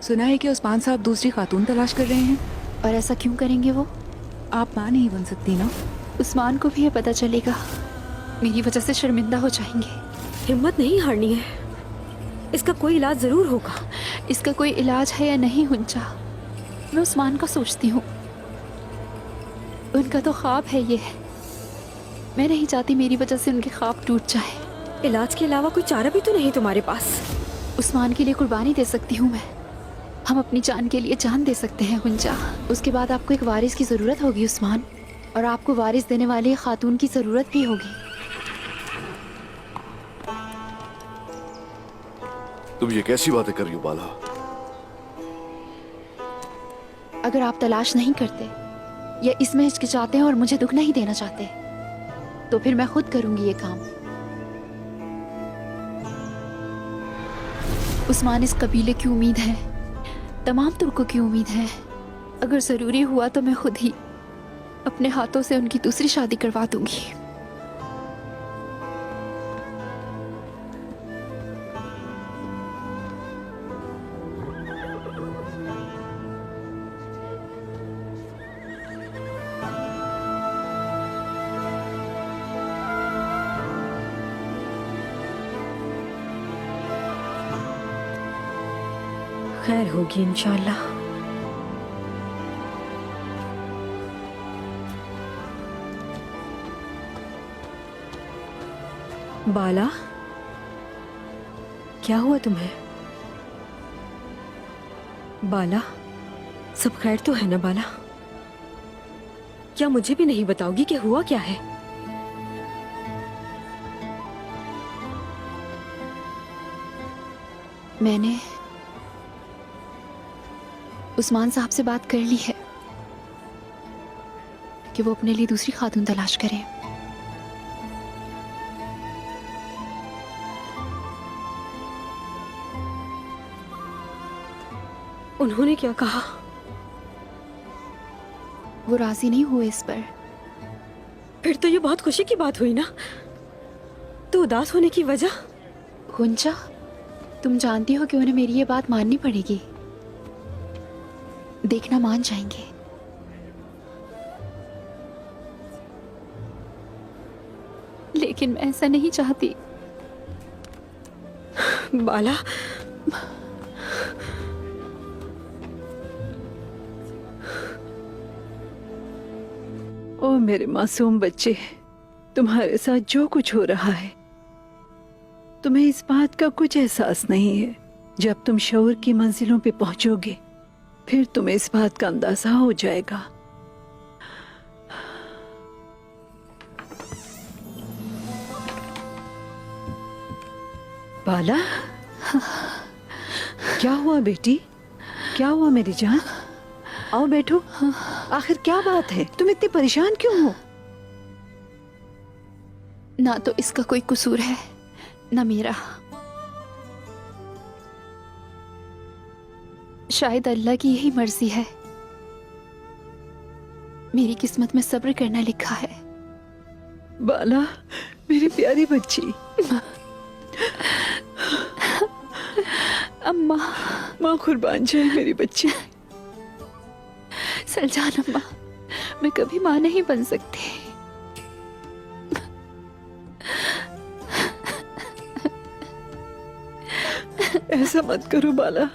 सुना है कि उस्मान साहब दूसरी खातून तलाश कर रहे हैं। और ऐसा क्यों करेंगे वो? आप माँ नहीं बन सकती ना। उस्मान को भी ये पता चलेगा, मेरी वजह से शर्मिंदा हो जाएंगे। हिम्मत नहीं हारनी है, इसका कोई इलाज जरूर होगा। इसका कोई इलाज है या नहीं हुंचा, मैं उस्मान का सोचती हूँ। उनका तो ख्वाब है ये, मैं नहीं चाहती मेरी वजह से उनके ख्वाब टूट जाए। इलाज के अलावा कोई चारा भी तो नहीं तुम्हारे पास। उस्मान के लिए कुर्बानी दे सकती हूँ मैं। हम अपनी जान के लिए जान दे सकते हैं हुंचा। उसके बाद आपको एक वारिस की ज़रूरत होगी उस्मान, और आपको वारिस देने वाली खातून की ज़रूरत भी होगी। तुम ये कैसी बातें कर रही हो बाला? अगर आप तलाश नहीं करते या इसमें हिचकिचाते हैं और मुझे दुख नहीं देना चाहते, तो फिर मैं खुद करूंगी ये काम। उस्मान इस कबीले की उम्मीद है, तमाम तुर्कों की उम्मीद है। अगर ज़रूरी हुआ तो मैं खुद ही अपने हाथों से उनकी दूसरी शादी करवा दूंगी। खैर होगी इंशाल्लाह। बाला, क्या हुआ तुम्हें? बाला, सब खैर तो है ना बाला? क्या मुझे भी नहीं बताओगी कि हुआ क्या है? मैंने उस्मान साहब से बात कर ली है कि वो अपने लिए दूसरी खातून तलाश करें। उन्होंने क्या कहा? वो राजी नहीं हुए इस पर। फिर तो ये बहुत खुशी की बात हुई ना। तो उदास होने की वजह? हुंचा, तुम जानती हो कि उन्हें मेरी ये बात माननी पड़ेगी। देखना मान जाएंगे। लेकिन मैं ऐसा नहीं चाहती। बाला, ओ मेरे मासूम बच्चे, तुम्हारे साथ जो कुछ हो रहा है, तुम्हें इस बात का कुछ एहसास नहीं है। जब तुम शऊर की मंजिलों पे पहुंचोगे, फिर तुम्हें इस बात का अंदाजा हो जाएगा। बाला, क्या हुआ बेटी? क्या हुआ मेरी जान? आओ बैठो। आखिर क्या बात है? तुम इतनी परेशान क्यों हो? ना तो इसका कोई कसूर है, ना मेरा। शायद अल्लाह की यही मर्जी है। मेरी किस्मत में सब्र करना लिखा है। बाला, मेरी प्यारी बच्ची। अम्मा, माँ कुर्बान जाए मेरी बच्ची। सलजान अम्मा, मैं कभी माँ नहीं बन सकती। ऐसा मत करो बाला।